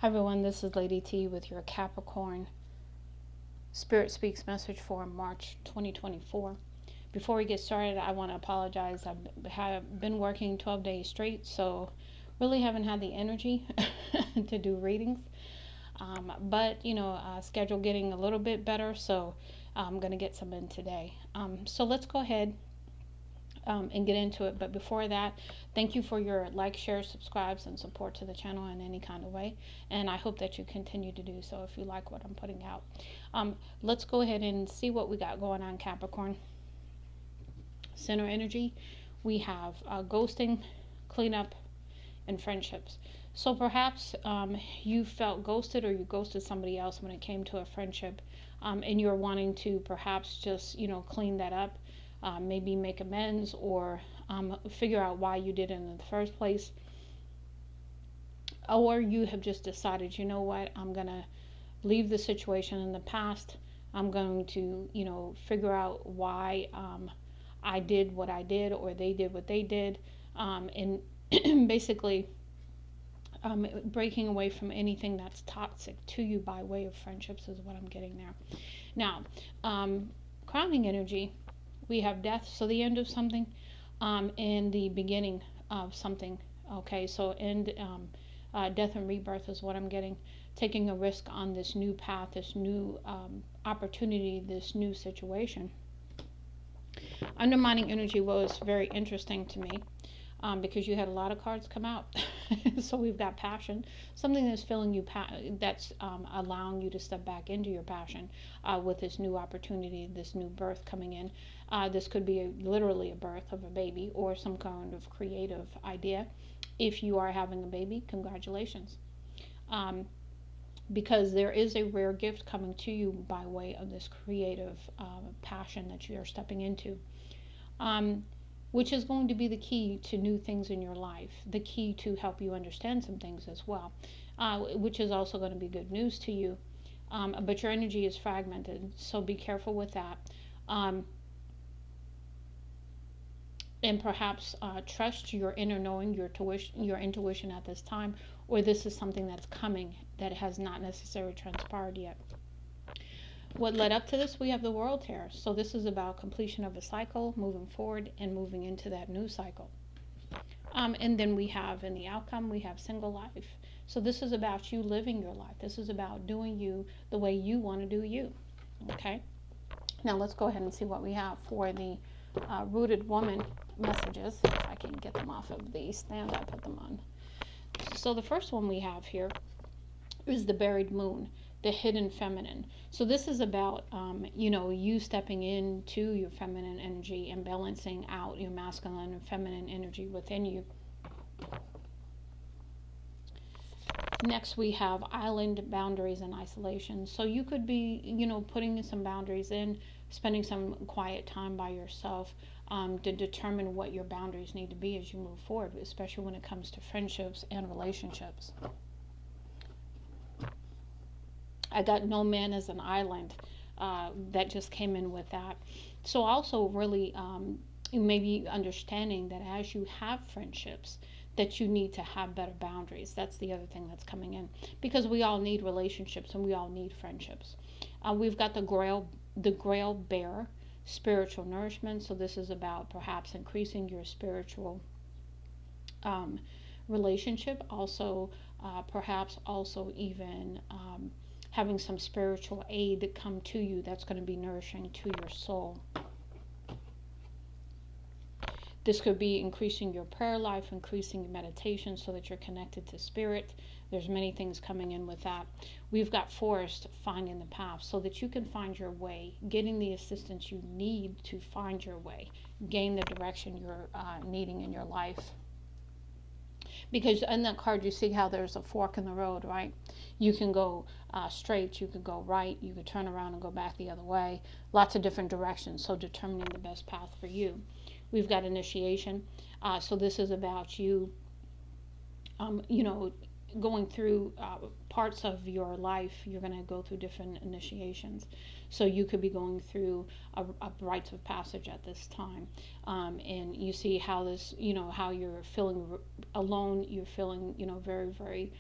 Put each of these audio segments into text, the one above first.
Hi everyone, this is Lady T with your Capricorn Spirit Speaks message for March 2024. Before we get started, I want to apologize. I've been working 12 days straight, so really haven't had the energy to do readings. But schedule getting a little bit better, so I'm going to get some in today. So let's go ahead and get into it. But before that, thank you for your like, share, subscribes, and support to the channel in any kind of way. And I hope that you continue to do so if you like what I'm putting out. Let's go ahead and see what we got going on, Capricorn. Center energy, we have ghosting, cleanup, and friendships. So perhaps you felt ghosted, or you ghosted somebody else when it came to a friendship, and you're wanting to perhaps just clean that up, maybe make amends, or figure out why you did it in the first place. Or you have just decided, you know what, I'm gonna leave the situation in the past. I'm going to figure out why I did what I did, or they did what they did, and basically breaking away from anything that's toxic to you by way of friendships is what I'm getting there. Now, crowning energy, we have death, so the end of something, and the beginning of something. Okay, so end, death and rebirth is what I'm getting. Taking a risk on this new path, this new opportunity, this new situation. Undermining energy was very interesting to me. Because you had a lot of cards come out. So we've got passion, something that's filling you, that's allowing you to step back into your passion with this new opportunity, this new birth coming in. This could be literally a birth of a baby or some kind of creative idea. If you are having a baby, congratulations. Because there is a rare gift coming to you by way of this creative passion that you are stepping into. Which is going to be the key to new things in your life, the key to help you understand some things as well, which is also going to be good news to you. But your energy is fragmented, so be careful with that. And perhaps trust your inner knowing, your intuition at this time, or this is something that's coming that has not necessarily transpired yet. What led up to this, we have the world here. So this is about completion of a cycle, moving forward and moving into that new cycle. And then we have in the outcome, we have single life. So this is about you living your life. This is about doing you the way you want to do you. Okay. Now let's go ahead and see what we have for the rooted woman messages. If I can get them off of the stand I put them on. So the first one we have here is the buried moon, the hidden feminine. So this is about you stepping into your feminine energy and balancing out your masculine and feminine energy within you. Next we have island boundaries and isolation. So you could be putting some boundaries in, spending some quiet time by yourself to determine what your boundaries need to be as you move forward, especially when it comes to friendships and relationships. I got no man as an island. That just came in with that. So also really maybe understanding that as you have friendships, that you need to have better boundaries. That's the other thing that's coming in, because we all need relationships and we all need friendships. We've got the Grail bearer, spiritual nourishment. So this is about perhaps increasing your spiritual relationship. Also, perhaps also even having some spiritual aid come to you that's going to be nourishing to your soul. This could be increasing your prayer life, increasing your meditation so that you're connected to spirit. There's many things coming in with that. We've got forest, finding the path so that you can find your way, getting the assistance you need to find your way, gain the direction you're needing in your life. Because in that card you see how there's a fork in the road, right? You can go straight, you could go right, you could turn around and go back the other way. Lots of different directions, so determining the best path for you. We've got initiation. So this is about you, going through parts of your life. You're going to go through different initiations. So you could be going through a rites of passage at this time. And you see how this, how you're feeling alone. You're feeling, very, very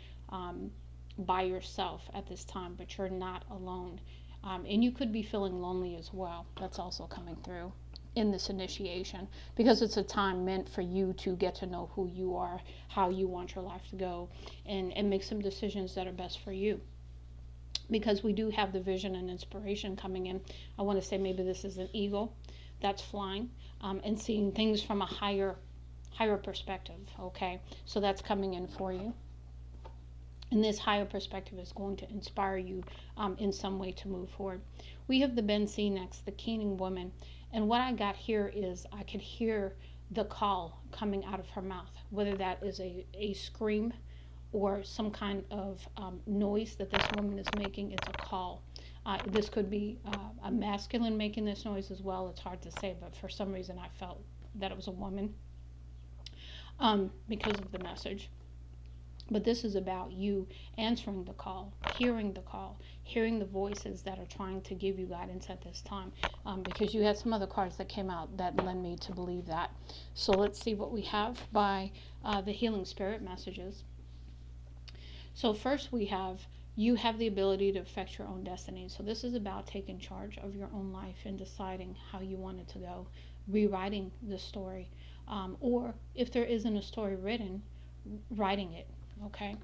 by yourself at this time, but you're not alone. And you could be feeling lonely as well. That's also coming through in this initiation, because it's a time meant for you to get to know who you are, how you want your life to go, and make some decisions that are best for you. Because we do have the vision and inspiration coming in. I want to say maybe this is an eagle that's flying, and seeing things from a higher perspective. Okay, so that's coming in for you. And this higher perspective is going to inspire you in some way to move forward. We have the Benzee next, the keening woman. And what I got here is I could hear the call coming out of her mouth, whether that is a scream or some kind of noise that this woman is making. It's a call. This could be a masculine making this noise as well. It's hard to say, but for some reason I felt that it was a woman because of the message. But this is about you answering the call, hearing the voices that are trying to give you guidance at this time. Because you had some other cards that came out that led me to believe that. So let's see what we have by the healing spirit messages. So first we have, you have the ability to affect your own destiny. So this is about taking charge of your own life and deciding how you want it to go, rewriting the story. Or if there isn't a story written, writing it. Okay,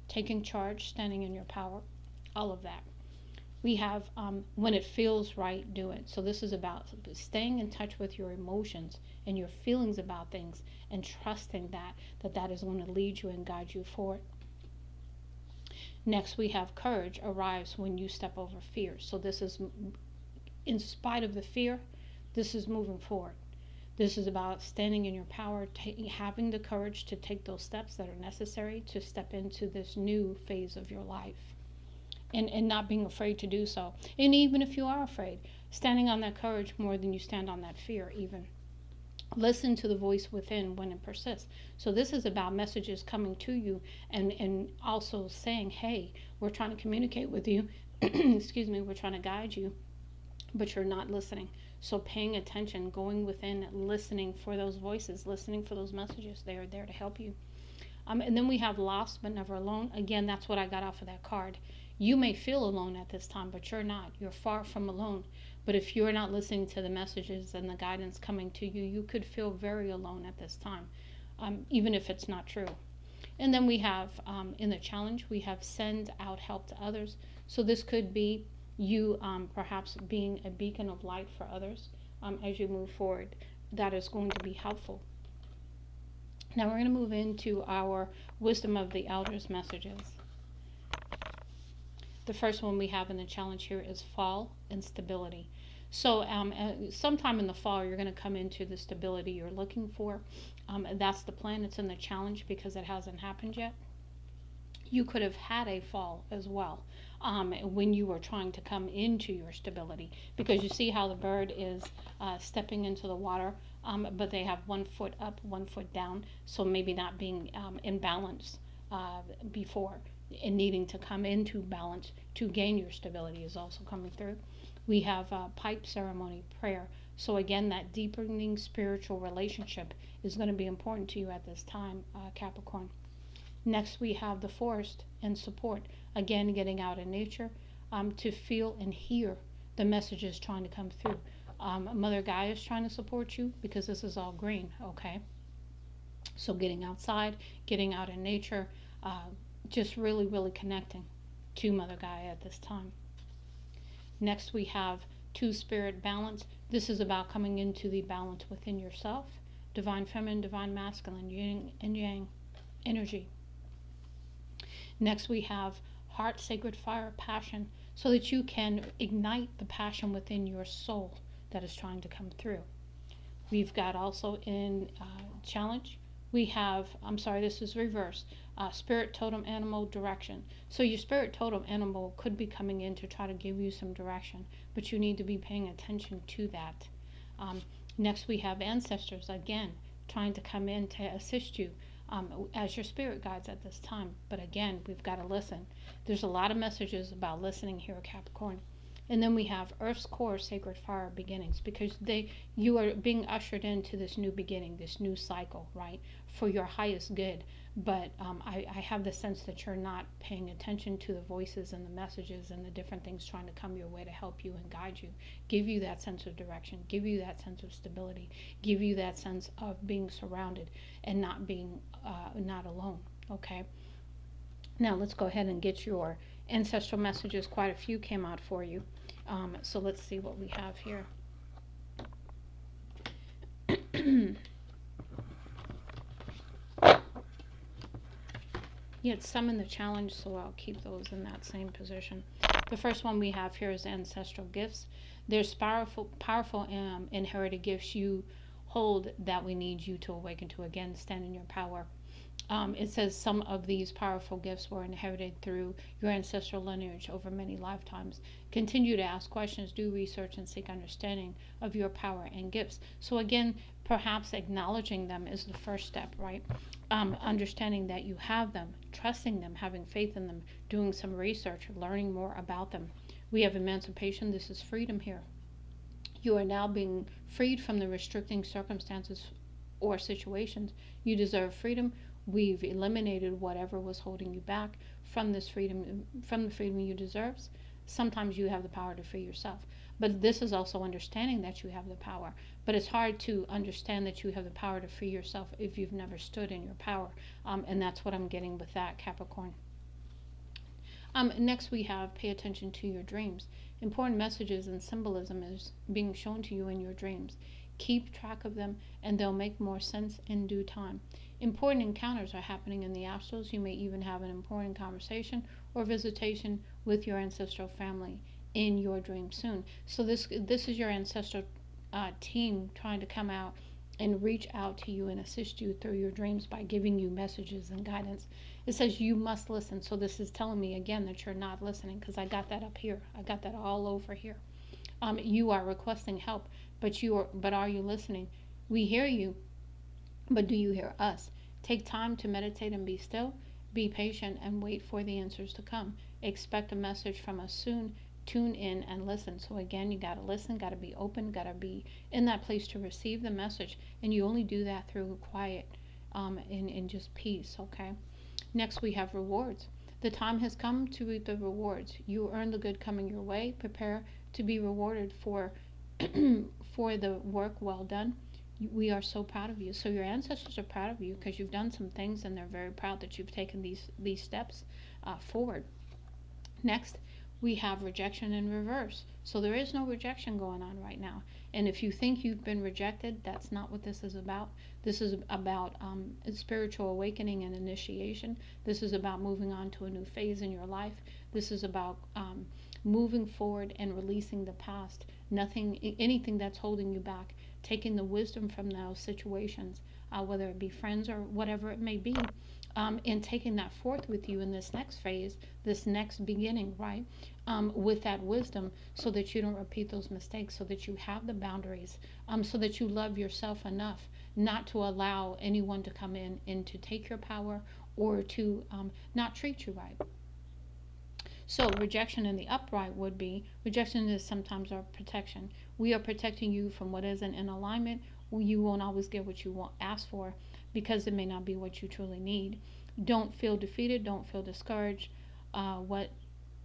taking charge, standing in your power, all of that. We have when it feels right, do it. So this is about staying in touch with your emotions and your feelings about things, and trusting that is going to lead you and guide you forward. Next, we have courage arrives when you step over fear. So this is, in spite of the fear, this is moving forward. This is about standing in your power, having the courage to take those steps that are necessary to step into this new phase of your life, and not being afraid to do so. And even if you are afraid, standing on that courage more than you stand on that fear even. Listen to the voice within when it persists. So this is about messages coming to you, and also saying, hey, we're trying to communicate with you. Excuse me, we're trying to guide you, but you're not listening. So paying attention, going within, listening for those voices, listening for those messages. They are there to help you. And then we have lost but never alone. Again, that's what I got off of that card. You may feel alone at this time, but you're not. You're far from alone. But if you're not listening to the messages and the guidance coming to you, you could feel very alone at this time, even if it's not true. And then we have, in the challenge, we have send out help to others. So this could be you perhaps being a beacon of light for others as you move forward. That is going to be helpful. Now we're going to move into our wisdom of the elders messages. The first one we have in the challenge here is fall and stability. So sometime in the fall, you're going to come into the stability you're looking for. That's the plan. It's in the challenge because it hasn't happened yet. You could have had a fall as well when you were trying to come into your stability, because you see how the bird is stepping into the water, but they have 1 foot up, 1 foot down, so maybe not being in balance before, and needing to come into balance to gain your stability is also coming through. We have pipe ceremony, prayer. So again, that deepening spiritual relationship is going to be important to you at this time, Capricorn. Next, we have the forest and support. Again, getting out in nature to feel and hear the messages trying to come through. Mother Gaia is trying to support you because this is all green, okay? So getting outside, getting out in nature, just really, really connecting to Mother Gaia at this time. Next, we have two-spirit balance. This is about coming into the balance within yourself. Divine feminine, divine masculine, yin and yang energy. Next, we have heart, sacred fire, passion, so that you can ignite the passion within your soul that is trying to come through. We've got also in challenge, we have, this is reverse, spirit totem animal direction. So your spirit totem animal could be coming in to try to give you some direction, but you need to be paying attention to that. Next, we have ancestors, again, trying to come in to assist you as your spirit guides at this time. But again, we've got to listen. There's a lot of messages about listening here, Capricorn. And then we have Earth's core, sacred fire beginnings, because you are being ushered into this new beginning, this new cycle, right, for your highest good. but I have the sense that you're not paying attention to the voices and the messages and the different things trying to come your way to help you and guide you, give you that sense of direction, give you that sense of stability, give you that sense of being surrounded and not being not alone. Okay, now let's go ahead and get your ancestral messages. Quite a few came out for you. So let's see what we have here. Yeah, it's some in the challenge, so I'll keep those in that same position. The first one we have here is ancestral gifts. There's powerful inherited gifts you hold that we need you to awaken to. Again, stand in your power. It says some of these powerful gifts were inherited through your ancestral lineage over many lifetimes. Continue to ask questions, do research, and seek understanding of your power and gifts. So again, perhaps acknowledging them is the first step, right? Understanding that you have them, trusting them, having faith in them, doing some research, learning more about them. We have emancipation. This is freedom here. You are now being freed from the restricting circumstances or situations. You deserve freedom. We've eliminated whatever was holding you back from this freedom, from the freedom you deserve. Sometimes you have the power to free yourself. But this is also understanding that you have the power. But it's hard to understand that you have the power to free yourself if you've never stood in your power. And that's what I'm getting with that, Capricorn. Next we have pay attention to your dreams. Important messages and symbolism is being shown to you in your dreams. Keep track of them and they'll make more sense in due time. Important encounters are happening in the astrals. You may even have an important conversation or visitation with your ancestral family in your dream soon. So this is your ancestral team trying to come out and reach out to you and assist you through your dreams by giving you messages and guidance. It says you must listen. So this is telling me again that you're not listening, because I got that up here. I got that all over here. You are requesting help, but are you listening? We hear you, but do you hear us? Take time to meditate and be still. Be patient and wait for the answers to come. Expect a message from us soon. Tune in and listen. So again, you got to listen, got to be open, got to be in that place to receive the message. And you only do that through quiet and just peace, okay? Next, we have rewards. The time has come to reap the rewards. You earn the good coming your way. Prepare to be rewarded for for the work well done. We are so proud of you. So your ancestors are proud of you because you've done some things, and they're very proud that you've taken these steps forward. Next, we have rejection in reverse. So there is no rejection going on right now. And if you think you've been rejected, that's not what this is about. This is about spiritual awakening and initiation. This is about moving on to a new phase in your life. This is about moving forward and releasing the past. Anything that's holding you back. Taking the wisdom from those situations, whether it be friends or whatever it may be, and taking that forth with you in this next phase, this next beginning, right? With that wisdom, so that you don't repeat those mistakes, so that you have the boundaries, so that you love yourself enough not to allow anyone to come in and to take your power or to not treat you right. So rejection in the upright would be, rejection is sometimes our protection. We are protecting you from what isn't in alignment. You won't always get what you ask for, because it may not be what you truly need. Don't feel defeated. Don't feel discouraged.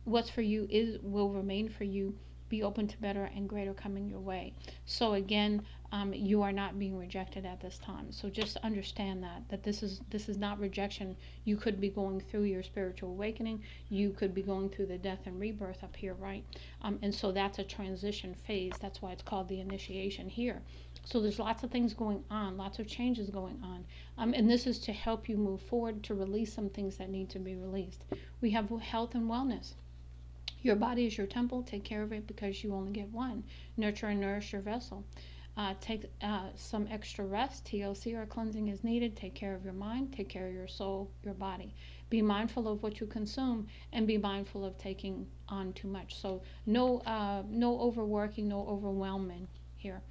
What's for you will remain for you. Be open to better and greater coming your way. So again, you are not being rejected at this time. So just understand that this is not rejection. You could be going through your spiritual awakening. You could be going through the death and rebirth up here, right? And so that's a transition phase. That's why it's called the initiation here. So there's lots of things going on, lots of changes going on. And this is to help you move forward, to release some things that need to be released. We have health and wellness. Your body is your temple. Take care of it, because you only get one. Nurture and nourish your vessel. Take some extra rest. TLC or cleansing is needed. Take care of your mind. Take care of your soul, your body. Be mindful of what you consume, and be mindful of taking on too much. So no overworking, no overwhelming here.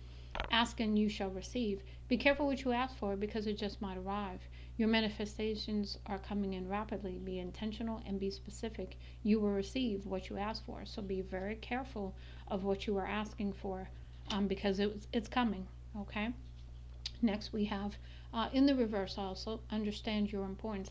Ask and you shall receive. Be careful what you ask for, because it just might arrive. Your manifestations are coming in rapidly. Be intentional and be specific. You will receive what you ask for. So be very careful of what you are asking for, because it's coming. Okay. Next we have In the reverse, also, understand your importance.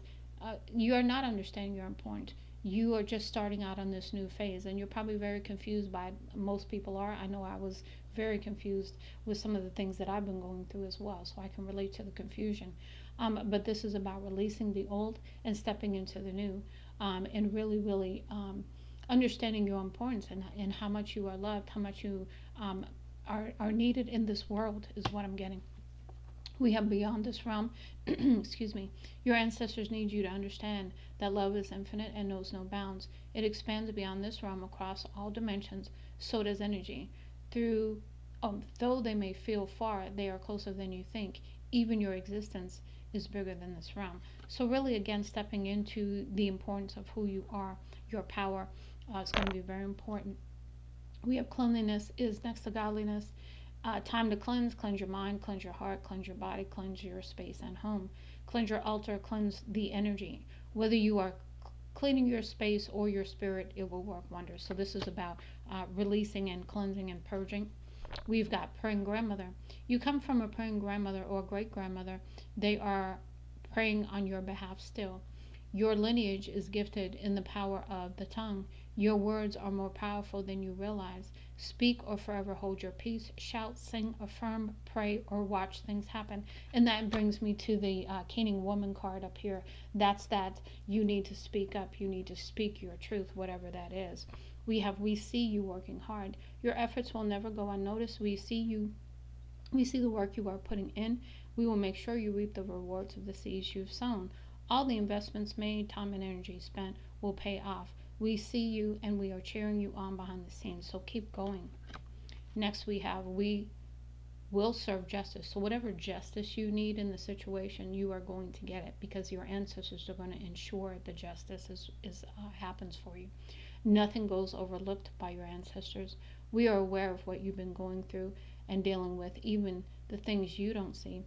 You are not understanding your importance. You are just starting out on this new phase, and you're probably very confused by it. Most people are. I know I was very confused with some of the things that I've been going through as well, so I can relate to the confusion. But this is about releasing the old and stepping into the new, and really, really understanding your importance, and how much you are loved, how much you are needed in this world is what I'm getting. We have beyond this realm. Excuse me. Your ancestors need you to understand that love is infinite and knows no bounds. It expands beyond this realm across all dimensions. So does energy. Through Though they may feel far, they are closer than you think. Even your existence is bigger than this realm. So really, again, stepping into the importance of who you are, your power, is going to be very important. We have cleanliness is next to godliness. Time to cleanse your mind, cleanse your heart, cleanse your body, cleanse your space and home. Cleanse your altar, cleanse the energy. Whether you are cleaning your space or your spirit, it will work wonders. So this is about releasing and cleansing and purging. We've got praying grandmother. You come from a praying grandmother or great grandmother. They are praying on your behalf still. Your lineage is gifted in the power of the tongue. Your words are more powerful than you realize. Speak or forever hold your peace. Shout, sing, affirm, pray, or watch things happen. And that brings me to the Caning Woman card up here. That's that you need to speak up. You need to speak your truth, whatever that is. We see you working hard. Your efforts will never go unnoticed. We see the work you are putting in. We will make sure you reap the rewards of the seeds you've sown. All the investments made, time and energy spent will pay off. We see you and we are cheering you on behind the scenes. So keep going. Next we will serve justice. So whatever justice you need in the situation, you are going to get it because your ancestors are going to ensure the justice happens for you. Nothing goes overlooked by your ancestors. We are aware of what you've been going through and dealing with, even the things you don't see.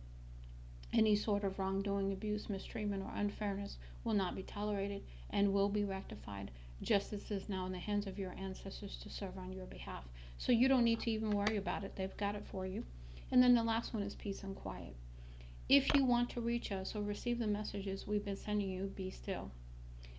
Any sort of wrongdoing, abuse, mistreatment, or unfairness will not be tolerated and will be rectified. Justice is now in the hands of your ancestors to serve on your behalf. So you don't need to even worry about it. They've got it for you. And then the last one is peace and quiet. If you want to reach us or receive the messages we've been sending you, be still.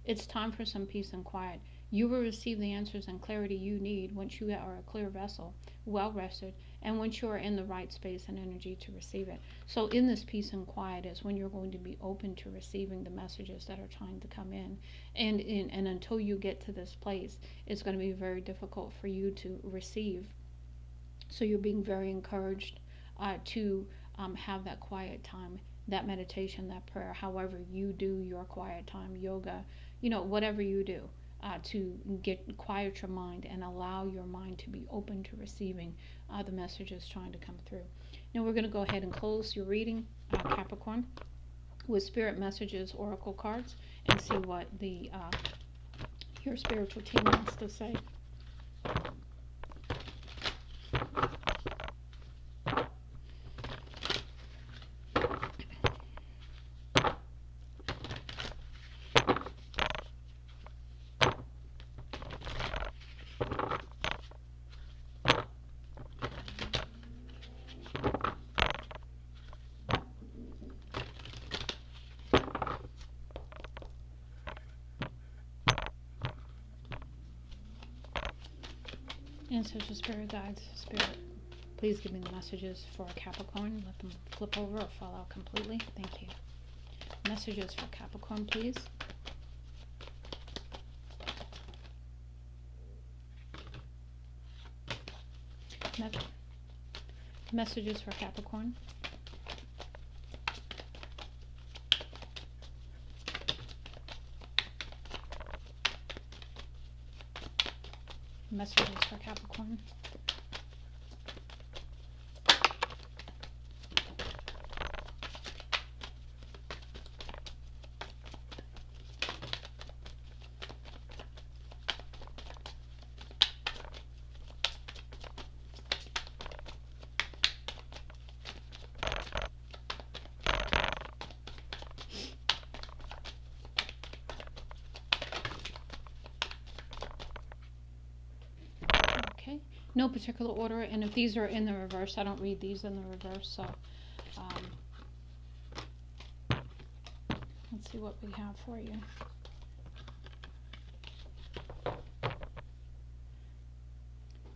It's time for some peace and quiet. You will receive the answers and clarity you need once you are a clear vessel, well rested, and once you are in the right space and energy to receive it. So in this peace and quiet is when you're going to be open to receiving the messages that are trying to come in. And until you get to this place, it's going to be very difficult for you to receive. So you're being very encouraged to have that quiet time, that meditation, that prayer, however you do your quiet time, yoga, whatever you do. To quiet your mind and allow your mind to be open to receiving the messages trying to come through. Now we're going to go ahead and close your reading, Capricorn, with Spirit Messages Oracle cards and see what your spiritual team wants to say. Ancestral spirit guides, spirit, please give me the messages for Capricorn. Let them flip over or fall out completely. Thank you. Messages for Capricorn, please. Messages for Capricorn. Messages for Capricorn. Okay, no particular order, and if these are in the reverse, I don't read these in the reverse, so see what we have for you.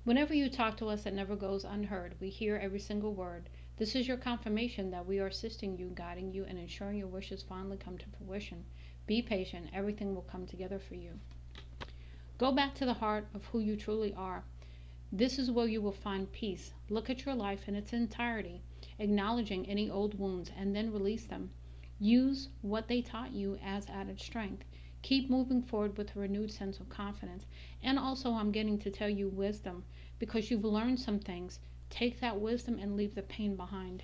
Whenever you talk to us, it never goes unheard. We hear every single word. This is your confirmation that we are assisting you, guiding you, and ensuring your wishes finally come to fruition. Be patient. Everything will come together for you. Go back to the heart of who you truly are. This is where you will find peace. Look at your life in its entirety, acknowledging any old wounds, and then release them. Use what they taught you as added strength. Keep moving forward with a renewed sense of confidence. And also, I'm getting to tell you wisdom because you've learned some things. Take that wisdom and leave the pain behind.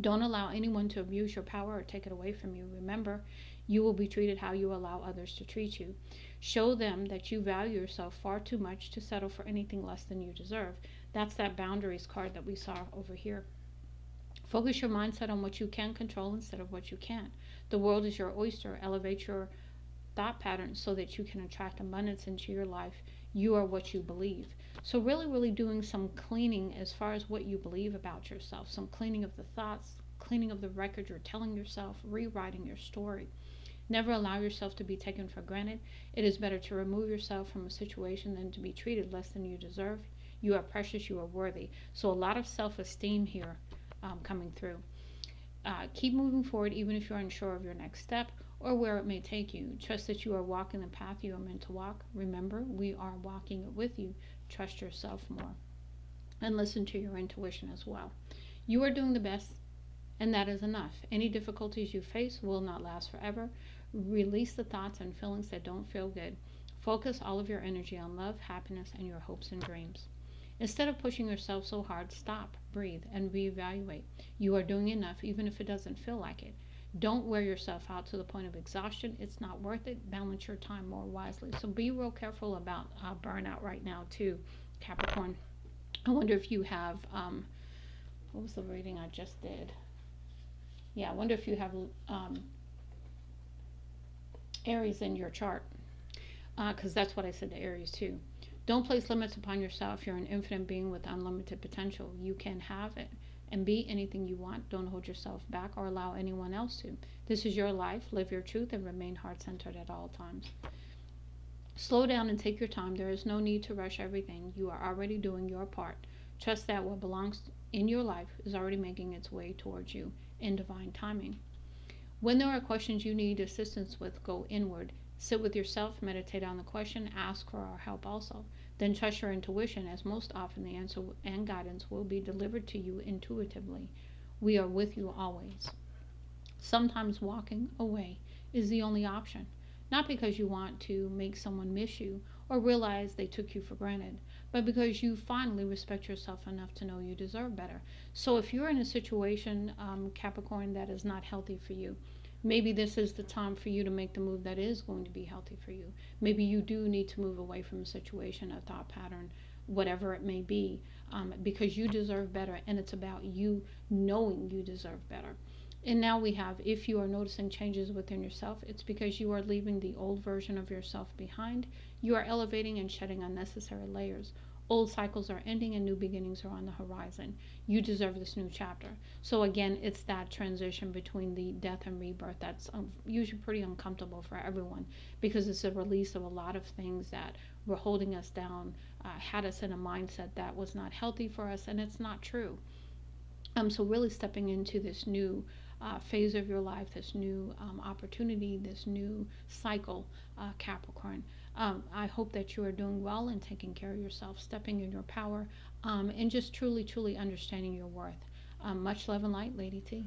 Don't allow anyone to abuse your power or take it away from you. Remember, you will be treated how you allow others to treat you. Show them that you value yourself far too much to settle for anything less than you deserve. That's that boundaries card that we saw over here. Focus your mindset on what you can control instead of what you can't. The world is your oyster. Elevate your thought patterns so that you can attract abundance into your life. You are what you believe. So really doing some cleaning as far as what you believe about yourself. Some cleaning of the thoughts, cleaning of the record you're telling yourself, rewriting your story. Never allow yourself to be taken for granted. It is better to remove yourself from a situation than to be treated less than you deserve. You are precious. You are worthy. So a lot of self-esteem here coming through. Keep moving forward even if you're unsure of your next step or where it may take you. Trust that you are walking the path you are meant to walk. Remember, we are walking it with you. Trust yourself more. And listen to your intuition as well. You are doing the best, and that is enough. Any difficulties you face will not last forever. Release the thoughts and feelings that don't feel good. Focus all of your energy on love, happiness, and your hopes and dreams. Instead of pushing yourself so hard, stop, breathe, and reevaluate. You are doing enough even if it doesn't feel like it. Don't wear yourself out to the point of exhaustion. It's not worth it. Balance your time more wisely. So be real careful about burnout right now too, Capricorn. I wonder if you have, what was the reading I just did? Yeah, I wonder if you have Aries in your chart, because that's what I said to Aries too. Don't place limits upon yourself. You're an infinite being with unlimited potential. You can have it and be anything you want. Don't hold yourself back or allow anyone else to. This is your life. Live your truth and remain heart-centered at all times. Slow down and take your time. There is no need to rush everything. You are already doing your part. Trust that what belongs in your life is already making its way towards you in divine timing. When there are questions you need assistance with, go inward. Sit with yourself, meditate on the question, ask for our help also. Then trust your intuition, as most often the answer and guidance will be delivered to you intuitively. We are with you always. Sometimes walking away is the only option, not because you want to make someone miss you or realize they took you for granted, but because you finally respect yourself enough to know you deserve better. So if you're in a situation, Capricorn, that is not healthy for you, maybe this is the time for you to make the move that is going to be healthy for you. Maybe you do need to move away from a situation, a thought pattern, whatever it may be, because you deserve better, and it's about you knowing you deserve better. And now we have, if you are noticing changes within yourself, it's because you are leaving the old version of yourself behind. You are elevating and shedding unnecessary layers. Old cycles are ending and new beginnings are on the horizon. You deserve this new chapter. So again, it's that transition between the death and rebirth that's usually pretty uncomfortable for everyone, because it's a release of a lot of things that were holding us down, had us in a mindset that was not healthy for us, and it's not true. So really stepping into this new phase of your life, this new opportunity, this new cycle, Capricorn. I hope that you are doing well and taking care of yourself, stepping in your power, and just truly understanding your worth. Much love and light, Lady T.